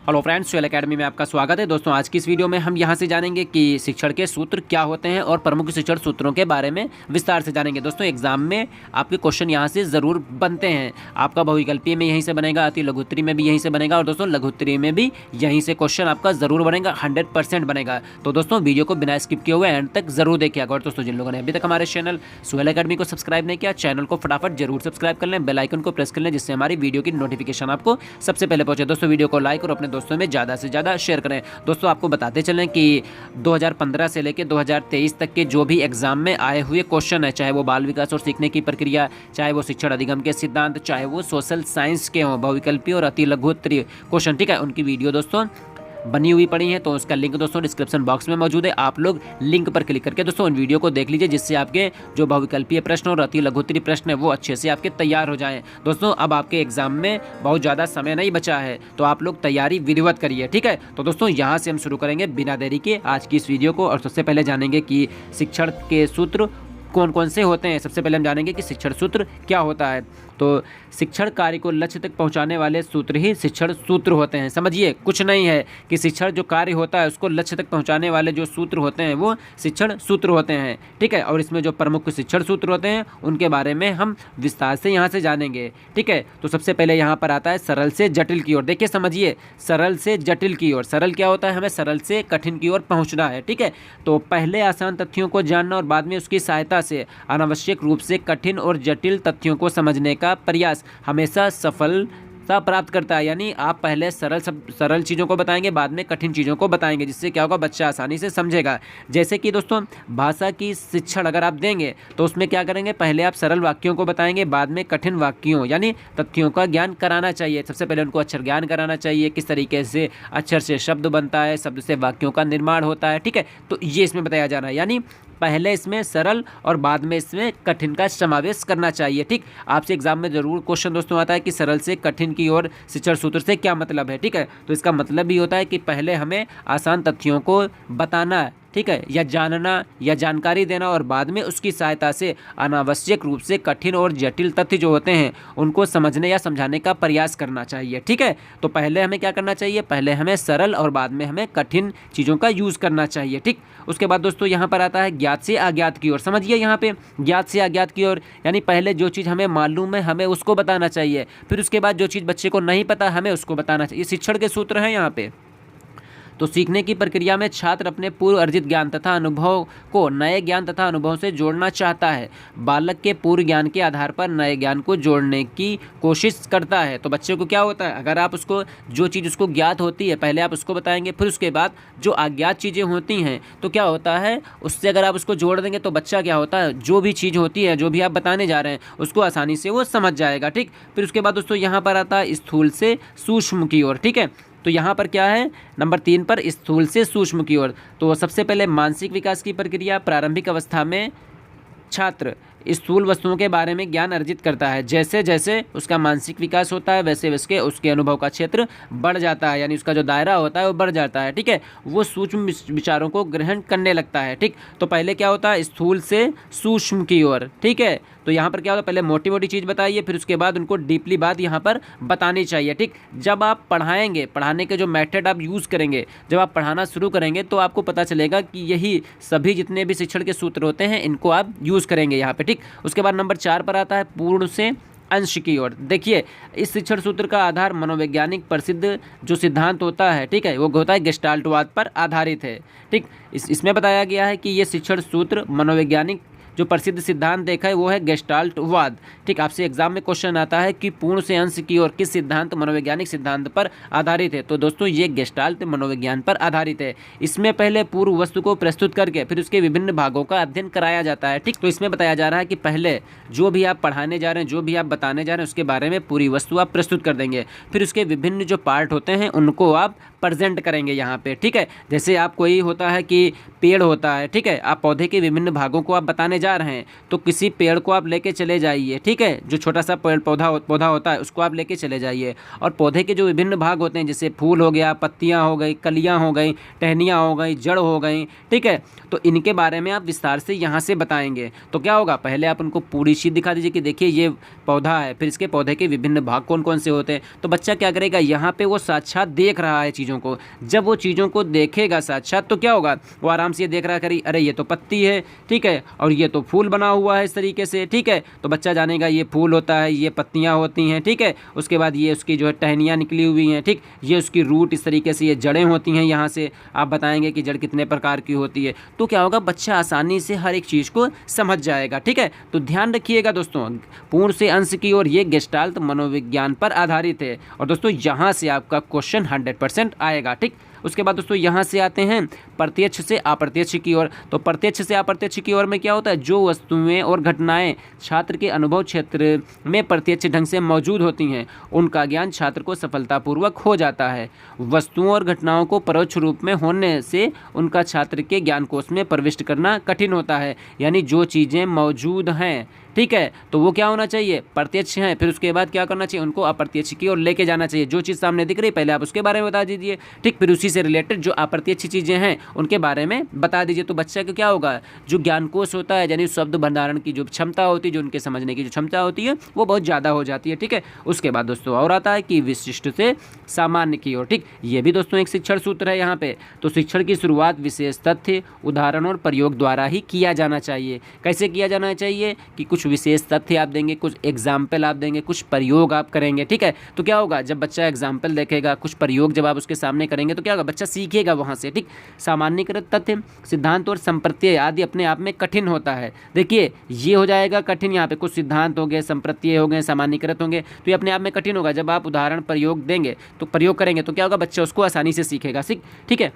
Hello friends, swell academy में आपका स्वागत है। दोस्तों, आज की इस वीडियो में हम यहां से जानेंगे कि शिक्षण के सूत्र क्या होते हैं और प्रमुख शिक्षण सूत्रों के बारे में विस्तार से जानेंगे। दोस्तों, एग्जाम में आपके क्वेश्चन यहां से ज़रूर बनते हैं। आपका बहुविकल्पीय में यहीं से बनेगा, अति लघुत्तरी में भी यहीं से बनेगा और दोस्तों लघुत्तरी में भी यहीं से क्वेश्चन आपका ज़रूर बनेगा, 100% बनेगा। तो दोस्तों, वीडियो को बिना स्किप किए हुए एंड तक जरूर देखिएगा। और दोस्तों, जिन लोगों ने अभी तक हमारे चैनल स्वेल एकेडमी को सब्सक्राइब नहीं किया, चैनल को फटाफट जरूर सब्सक्राइब कर लें, बेल आइकन को प्रेस कर लें, जिससे हमारी वीडियो की नोटिफिकेशन आपको सबसे पहले पहुंचे। दोस्तों, वीडियो को लाइक और अपने दोस्तों में ज़्यादा से ज़्यादा शेयर करें। दोस्तों, आपको बताते चलें कि 2015 से लेकर 2023 तक के जो भी एग्जाम में आए हुए क्वेश्चन है, चाहे वो बाल विकास और सीखने की प्रक्रिया, चाहे वो शिक्षण अधिगम के सिद्धांत, चाहे वो सोशल साइंस के हों, बहुविकल्पीय और अति लघुत्तरीय क्वेश्चन, ठीक है, उनकी वीडियो दोस्तों बनी हुई पड़ी है। तो उसका लिंक दोस्तों डिस्क्रिप्शन बॉक्स में मौजूद है। आप लोग लिंक पर क्लिक करके दोस्तों उन वीडियो को देख लीजिए, जिससे आपके जो बहुविकल्पीय प्रश्न और अति लघुत्तरीय प्रश्न है वो अच्छे से आपके तैयार हो जाएं। दोस्तों, अब आपके एग्जाम में बहुत ज़्यादा समय नहीं बचा है, तो आप लोग तैयारी विधिवत करिए, ठीक है। तो दोस्तों, यहाँ से हम शुरू करेंगे बिना देरी के आज की इस वीडियो को। और सबसे पहले जानेंगे कि शिक्षण के सूत्र कौन कौन से होते हैं। सबसे पहले हम जानेंगे कि शिक्षण सूत्र क्या होता है। तो शिक्षण कार्य को लक्ष्य तक पहुंचाने वाले सूत्र ही शिक्षण सूत्र होते हैं। समझिए, कुछ नहीं है कि शिक्षण जो कार्य होता है उसको लक्ष्य तक पहुंचाने वाले जो सूत्र होते हैं वो शिक्षण सूत्र होते हैं, ठीक है। और इसमें जो प्रमुख शिक्षण सूत्र होते हैं उनके बारे में हम विस्तार से यहाँ से जानेंगे, ठीक है। तो सबसे पहले यहाँ पर आता है सरल से जटिल की ओर। देखिए, समझिए, सरल से जटिल की ओर। सरल क्या होता है? हमें सरल से कठिन की ओर पहुँचना है, ठीक है। तो पहले आसान तथ्यों को जानना और बाद में उसकी सहायता से अनावश्यक रूप से कठिन और जटिल तथ्यों को समझने का प्रयास हमेशा सफलता प्राप्त करता है। यानी आप पहले सरल चीज़ों को बताएंगे, बाद में कठिन चीज़ों को बताएंगे, जिससे क्या होगा, बच्चा आसानी से समझेगा। जैसे कि दोस्तों, भाषा की शिक्षण अगर आप देंगे तो उसमें क्या करेंगे, पहले आप सरल वाक्यों को बताएंगे, बाद में कठिन वाक्यों यानी तथ्यों का ज्ञान कराना चाहिए। सबसे पहले उनको अक्षर ज्ञान कराना चाहिए, किस तरीके से अक्षर से शब्द बनता है, शब्द से वाक्यों का निर्माण होता है, ठीक है। तो ये इसमें बताया जा रहा है, यानी पहले इसमें सरल और बाद में इसमें कठिन का समावेश करना चाहिए, ठीक। आपसे एग्जाम में जरूर क्वेश्चन दोस्तों आता है कि सरल से कठिन की ओर शिक्षण सूत्र से क्या मतलब है, ठीक है। तो इसका मतलब भी होता है कि पहले हमें आसान तथ्यों को बताना है, ठीक है, या जानना या जानकारी देना, और बाद में उसकी सहायता से अनावश्यक रूप से कठिन और जटिल तथ्य जो होते हैं उनको समझने या समझाने का प्रयास करना चाहिए, ठीक है। तो पहले हमें क्या करना चाहिए, पहले हमें सरल और बाद में हमें कठिन चीज़ों का यूज़ करना चाहिए, ठीक। उसके बाद दोस्तों यहाँ पर आता है ज्ञात से अज्ञात की ओर। समझिए, यहाँ पे ज्ञात से अज्ञात की ओर, यानी पहले जो चीज़ हमें मालूम है हमें उसको बताना चाहिए, फिर उसके बाद जो चीज़ बच्चे को नहीं पता हमें उसको बताना चाहिए। शिक्षण के सूत्र हैं यहाँ पे। तो सीखने की प्रक्रिया में छात्र अपने पूर्व अर्जित ज्ञान तथा अनुभव को नए ज्ञान तथा अनुभव से जोड़ना चाहता है। बालक के पूर्व ज्ञान के आधार पर नए ज्ञान को जोड़ने की कोशिश करता है। तो बच्चे को क्या होता है, अगर आप उसको जो चीज़ उसको ज्ञात होती है पहले आप उसको बताएंगे, फिर उसके बाद जो अज्ञात चीज़ें होती हैं तो क्या होता है, उससे अगर आप उसको जोड़ देंगे तो बच्चा क्या होता है, जो भी चीज़ होती है, जो भी आप बताने जा रहे हैं उसको आसानी से वो समझ जाएगा, ठीक। फिर उसके बाद दोस्तों यहाँ पर आता है स्थूल से सूक्ष्म की ओर, ठीक है। तो यहाँ पर क्या है, नंबर 3 पर स्थूल से सूक्ष्म की ओर। तो सबसे पहले मानसिक विकास की प्रक्रिया। प्रारंभिक अवस्था में छात्र स्थूल वस्तुओं के बारे में ज्ञान अर्जित करता है। जैसे जैसे उसका मानसिक विकास होता है वैसे वैसे उसके अनुभव का क्षेत्र बढ़ जाता है, यानी उसका जो दायरा होता है वो बढ़ जाता है, ठीक है। वो सूक्ष्म विचारों को ग्रहण करने लगता है, ठीक। तो पहले क्या होता है, स्थूल से सूक्ष्म की ओर, ठीक है। तो यहाँ पर क्या होता है, पहले मोटी मोटी चीज़ बताइए, फिर उसके बाद उनको डीपली बात यहाँ पर बतानी चाहिए, ठीक। जब आप पढ़ाएंगे, पढ़ाने के जो मेथड आप यूज़ करेंगे, जब आप पढ़ाना शुरू करेंगे तो आपको पता चलेगा कि यही सभी जितने भी शिक्षण के सूत्र होते हैं इनको आप यूज़ करेंगे यहाँ पे, ठीक। उसके बाद नंबर 4 पर आता है पूर्ण से अंश की ओर। देखिए, इस शिक्षण सूत्र का आधार मनोवैज्ञानिक प्रसिद्ध जो सिद्धांत होता है, ठीक है, वो होता है गेस्टाल्टवाद पर आधारित है, ठीक। इसमें बताया गया है कि ये शिक्षण सूत्र मनोवैज्ञानिक जो प्रसिद्ध सिद्धांत देखा है वो है गेस्टाल्टवाद, ठीक। आपसे एग्जाम में क्वेश्चन आता है कि पूर्ण से अंश की ओर किस सिद्धांत, मनोवैज्ञानिक सिद्धांत पर आधारित है। तो दोस्तों, ये गेस्टाल्ट मनोविज्ञान पर आधारित है। इसमें पहले पूर्व वस्तु को प्रस्तुत करके फिर उसके विभिन्न भागों का अध्ययन कराया जाता है, ठीक। तो इसमें बताया जा रहा है कि पहले जो भी आप पढ़ाने जा रहे हैं, जो भी आप बताने जा रहे हैं, उसके बारे में पूरी वस्तु आप प्रस्तुत कर देंगे, फिर उसके विभिन्न जो पार्ट होते हैं उनको आप प्रेजेंट करेंगे यहाँ पे, ठीक है। जैसे आप कोई होता है कि पेड़ होता है, ठीक है, आप पौधे के विभिन्न भागों को आप बताने जा रहे हैं, तो किसी पेड़ को आप लेके चले जाइए, ठीक है, जो छोटा सा पेड़ पौधा होता है उसको आप लेके चले जाइए, और पौधे के जो विभिन्न भाग होते हैं जैसे फूल हो गया, पत्तियाँ हो गई, कलियाँ हो गई, टहनियाँ हो गई, जड़ हो गई, ठीक है, तो इनके बारे में आप विस्तार से यहाँ से बताएंगे। तो क्या होगा, पहले आप उनको पूरी शीट दिखा दीजिए कि देखिए ये पौधा है, फिर इसके पौधे के विभिन्न भाग कौन कौन से होते हैं। तो बच्चा क्या करेगा, यहाँ पे वो साक्षात देख रहा है चीज़ों को। जब वो चीज़ों को देखेगा साक्षात तो क्या होगा, वो आराम से ये देख रहा करी, अरे ये तो पत्ती है, ठीक है, और ये तो फूल बना हुआ है इस तरीके से, ठीक है, तो बच्चा जानेगा ये फूल होता है, ये पत्तियाँ होती हैं, ठीक है, उसके बाद ये उसकी जो है टहनियाँ निकली हुई हैं, ठीक, ये उसकी रूट इस तरीके से, ये जड़ें होती हैं, यहाँ से आप बताएंगे कि जड़ कितने प्रकार की होती है। तो क्या होगा, बच्चा आसानी से हर एक चीज़ को समझ जाएगा, ठीक है। तो ध्यान रखिएगा दोस्तों, पूर्ण से अंश की ओर ये गेस्टाल्ट मनोविज्ञान पर आधारित है, और दोस्तों यहाँ से आपका क्वेश्चन 100% आएगा, ठीक। उसके बाद दोस्तों यहाँ से आते हैं प्रत्यक्ष से अप्रत्यक्ष की ओर। तो प्रत्यक्ष से अप्रत्यक्ष की ओर में क्या होता है, जो वस्तुएं और घटनाएं छात्र के अनुभव क्षेत्र में प्रत्यक्ष ढंग से मौजूद होती हैं उनका ज्ञान छात्र को सफलतापूर्वक हो जाता है। वस्तुओं और घटनाओं को परोक्ष रूप में होने से उनका छात्र के ज्ञान कोश में प्रविष्ट करना कठिन होता है। यानी जो चीज़ें मौजूद हैं, ठीक है, तो वो क्या होना चाहिए, प्रत्यक्ष हैं, फिर उसके बाद क्या करना चाहिए, उनको अप्रत्यक्ष की ओर लेके जाना चाहिए। जो चीज़ सामने दिख रही है पहले आप उसके बारे में बता दीजिए, ठीक, फिर उसी से रिलेटेड जो अप्रत्यक्ष चीज़ें हैं उनके बारे में बता दीजिए। तो बच्चा को क्या होगा, जो ज्ञानकोश होता है यानी शब्द भंडारण की जो क्षमता होती है, जो उनके समझने की जो क्षमता होती है वो बहुत ज़्यादा हो जाती है, ठीक है। उसके बाद दोस्तों और आता है कि विशिष्ट से सामान्य की ओर, ठीक, ये भी दोस्तों एक शिक्षण सूत्र है यहाँ पे। तो शिक्षण की शुरुआत विशेष तथ्य, उदाहरण और प्रयोग द्वारा ही किया जाना चाहिए। कैसे किया जाना चाहिए कि कुछ विशेष तथ्य आप देंगे, कुछ एग्जाम्पल आप देंगे, कुछ प्रयोग आप करेंगे, ठीक है। तो क्या होगा, जब बच्चा एग्जाम्पल देखेगा, कुछ प्रयोग जब आप उसके सामने करेंगे तो क्या होगा, बच्चा सीखेगा वहाँ से, ठीक। सामान्यकृत तथ्य, सिद्धांत और संप्रत्यय आदि अपने आप में कठिन होता है। देखिए ये हो जाएगा कठिन, यहाँ पे कुछ सिद्धांत हो गए, संप्रत्यय हो गए, सामान्यकृत होंगे, तो ये अपने आप में कठिन होगा। जब आप उदाहरण प्रयोग देंगे तो प्रयोग करेंगे तो क्या होगा, बच्चा उसको आसानी से सीखेगा, ठीक है।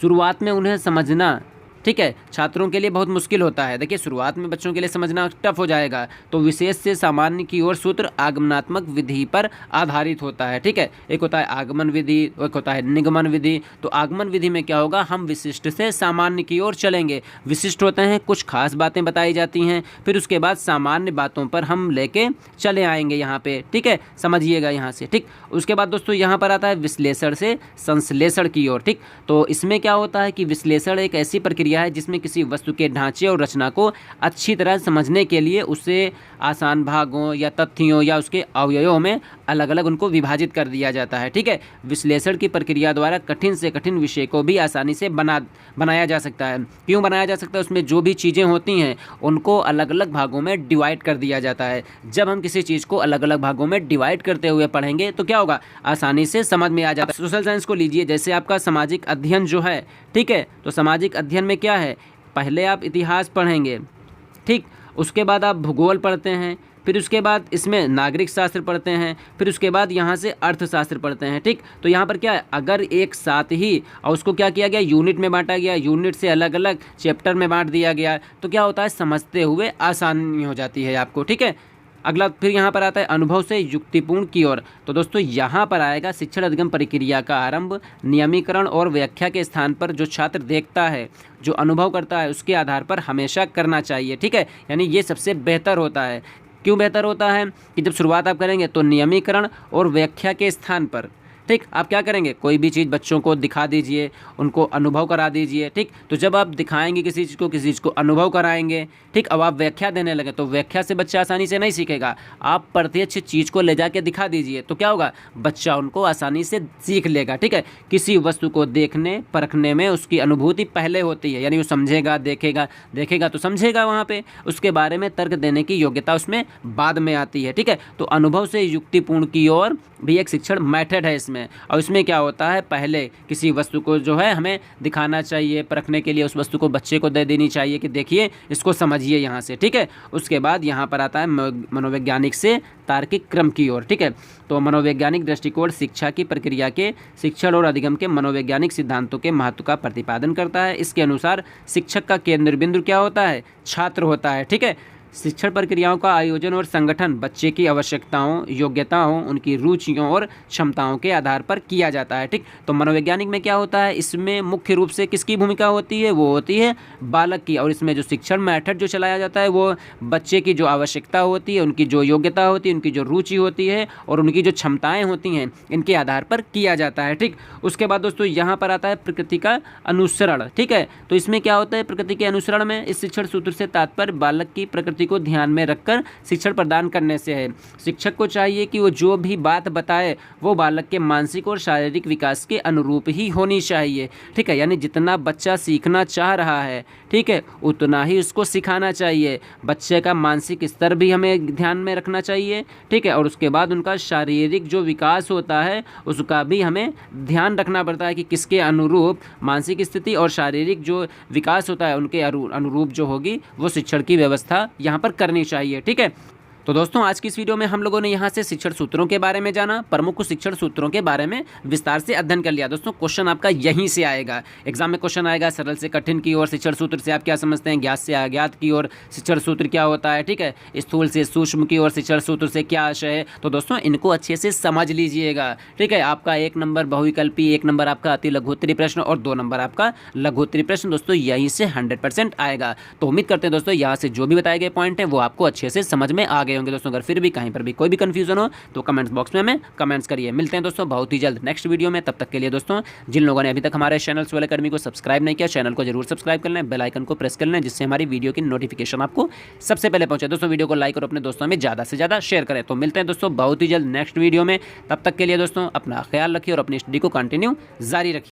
शुरुआत में उन्हें समझना, ठीक है, छात्रों के लिए बहुत मुश्किल होता है। देखिए शुरुआत में बच्चों के लिए समझना टफ हो जाएगा। तो विशेष से सामान्य की ओर सूत्र आगमनात्मक विधि पर आधारित होता है, ठीक है। एक होता है आगमन विधि, एक होता है निगमन विधि। तो आगमन विधि में क्या होगा, हम विशिष्ट से सामान्य की ओर चलेंगे। विशिष्ट होते हैं, कुछ खास बातें बताई जाती हैं, फिर उसके बाद सामान्य बातों पर हम लेके चले आएंगे यहाँ पे, ठीक है, समझिएगा यहाँ से, ठीक। उसके बाद दोस्तों यहाँ पर आता है विश्लेषण से संश्लेषण की ओर, ठीक। तो इसमें क्या होता है कि विश्लेषण एक ऐसी प्रक्रिया है जिसमें किसी वस्तु के ढांचे और रचना को अच्छी तरह समझने के लिए उसे आसान भागों या तथ्यों या उसके अवयवों में अलग अलग उनको विभाजित कर दिया जाता है, ठीक है। विश्लेषण की प्रक्रिया द्वारा कठिन से कठिन विषय को भी आसानी से बनाया जा सकता है। क्यों बनाया जा सकता है, उसमें जो भी चीज़ें होती हैं उनको अलग अलग भागों में डिवाइड कर दिया जाता है। जब हम किसी चीज़ को अलग अलग भागों में डिवाइड करते हुए पढ़ेंगे तो क्या होगा, आसानी से समझ में आ जाता है। सोशल साइंस को लीजिए, जैसे आपका सामाजिक अध्ययन जो है, ठीक है, तो सामाजिक अध्ययन में क्या है, पहले आप इतिहास पढ़ेंगे, ठीक, उसके बाद आप भूगोल पढ़ते हैं, फिर उसके बाद इसमें नागरिक शास्त्र पढ़ते हैं, फिर उसके बाद यहाँ से अर्थशास्त्र पढ़ते हैं, ठीक। तो यहाँ पर क्या है, अगर एक साथ ही और उसको क्या किया गया, यूनिट में बांटा गया, यूनिट से अलग अलग चैप्टर में बांट दिया गया, तो क्या होता है, समझते हुए आसानी हो जाती है आपको, ठीक है। अगला फिर यहाँ पर आता है अनुभव से युक्तिपूर्ण की ओर। तो दोस्तों यहाँ पर आएगा शिक्षण अधिगम प्रक्रिया का आरंभ नियमीकरण और व्याख्या के स्थान पर जो छात्र देखता है, जो अनुभव करता है, उसके आधार पर हमेशा करना चाहिए, ठीक है। यानी ये सबसे बेहतर होता है। क्यों बेहतर होता है कि जब शुरुआत आप करेंगे तो नियमीकरण और व्याख्या के स्थान पर, ठीक, आप क्या करेंगे, कोई भी चीज़ बच्चों को दिखा दीजिए, उनको अनुभव करा दीजिए, ठीक। तो जब आप दिखाएंगे किसी चीज़ को, किसी चीज़ को अनुभव कराएंगे, ठीक, अब आप व्याख्या देने लगे तो व्याख्या से बच्चा आसानी से नहीं सीखेगा। आप प्रत्यक्ष चीज़ को ले जाके दिखा दीजिए तो क्या होगा, बच्चा उनको आसानी से सीख लेगा, ठीक है। किसी वस्तु को देखने परखने में उसकी अनुभूति पहले होती है, यानी वो समझेगा, देखेगा तो समझेगा, वहाँ पे उसके बारे में तर्क देने की योग्यता उसमें बाद में आती है, ठीक है। तो अनुभव से युक्तिपूर्ण की ओर भी एक शिक्षण मेथड है इसमें। और इसमें क्या होता है, पहले किसी वस्तु को जो है हमें दिखाना चाहिए, परखने के लिए उस वस्तु को बच्चे को दे देनी चाहिए कि देखिए इसको समझिए यहाँ से, ठीक है। उसके बाद यहाँ पर आता है मनोवैज्ञानिक से तार्किक क्रम की ओर, ठीक है। तो मनोवैज्ञानिक दृष्टिकोण शिक्षा की प्रक्रिया के शिक्षण और अधिगम के मनोवैज्ञानिक सिद्धांतों के महत्व का प्रतिपादन करता है। इसके अनुसार शिक्षक का केंद्र बिंदु क्या होता है, छात्र होता है, ठीक है। शिक्षण प्रक्रियाओं का आयोजन और संगठन बच्चे की आवश्यकताओं, योग्यताओं, उनकी रुचियों और क्षमताओं के आधार पर किया जाता है। ठीक, तो मनोवैज्ञानिक में क्या होता है, इसमें मुख्य रूप से किसकी भूमिका होती है, वो होती है बालक की। और इसमें जो शिक्षण मेथड जो चलाया जाता है वो बच्चे की जो आवश्यकता होती है, उनकी जो योग्यता होती है, उनकी जो रुचि होती है और उनकी जो क्षमताएं होती हैं, इनके आधार पर किया जाता है। ठीक, उसके बाद दोस्तों यहाँ पर आता है प्रकृति का अनुसरण। ठीक है, तो इसमें क्या होता है, प्रकृति के अनुसरण में इस शिक्षण सूत्र से तात्पर्य बालक की प्रकृति को ध्यान में रखकर शिक्षण प्रदान करने से है। शिक्षक को चाहिए कि वो जो भी बात बताए वो बालक के मानसिक और शारीरिक विकास के अनुरूप ही होनी चाहिए। ठीक है, यानी जितना बच्चा सीखना चाह रहा है, ठीक है, उतना ही उसको सिखाना चाहिए। बच्चे का मानसिक स्तर भी हमें ध्यान में रखना चाहिए। ठीक है, और उसके बाद उनका शारीरिक जो विकास होता है उसका भी हमें ध्यान रखना पड़ता है कि किसके अनुरूप मानसिक स्थिति और शारीरिक जो विकास होता है उनके अनुरूप जो होगी वो शिक्षण की व्यवस्था यहाँ पर करनी चाहिए। ठीक है, तो दोस्तों आज की इस वीडियो में हम लोगों ने यहाँ से शिक्षण सूत्रों के बारे में जाना, प्रमुख शिक्षण सूत्रों के बारे में विस्तार से अध्ययन कर लिया। दोस्तों क्वेश्चन आपका यहीं से आएगा, एग्जाम में क्वेश्चन आएगा सरल से कठिन की ओर, शिक्षण सूत्र से आप क्या समझते हैं, ज्ञात से अज्ञात की ओर शिक्षण सूत्र क्या होता है। ठीक है, स्थूल से सूक्ष्म की ओर शिक्षण सूत्र से क्या आशय है। तो दोस्तों इनको अच्छे से समझ लीजिएगा। ठीक है, आपका 1 नंबर बहुविकल्पी, 1 नंबर आपका अति लघुत्तरी प्रश्न और 2 नंबर आपका लघुत्तरी प्रश्न दोस्तों यहीं से 100% आएगा। तो उम्मीद करते हैं दोस्तों यहाँ से जो भी बताए गए पॉइंट हैं वो आपको अच्छे से समझ में आ गए होंगे। दोस्तों अगर फिर भी कहीं पर भी कोई भी कंफ्यूजन हो तो कमेंट्स बॉक्स में हमें कमेंट्स करिए। मिलते हैं दोस्तों बहुत ही जल्द नेक्स्ट वीडियो में। तब तक के लिए दोस्तों जिन लोगों ने अभी तक हमारे चैनल स्वेल एकेडमी को सब्सक्राइब नहीं किया, चैनल को जरूर सब्सक्राइब कर लें, बेल आइकन को प्रेस कर लें जिससे हमारी वीडियो की नोटिफिकेशन आपको सबसे पहले पहुंचे। दोस्तों वीडियो को लाइक और अपने दोस्तों में ज़्यादा से ज़्यादा शेयर करें। तो मिलते हैं दोस्तों बहुत ही जल्द नेक्स्ट वीडियो में। तब तक के लिए दोस्तों अपना ख्याल रखिए और अपनी स्टडी को कंटिन्यू जारी रखिए।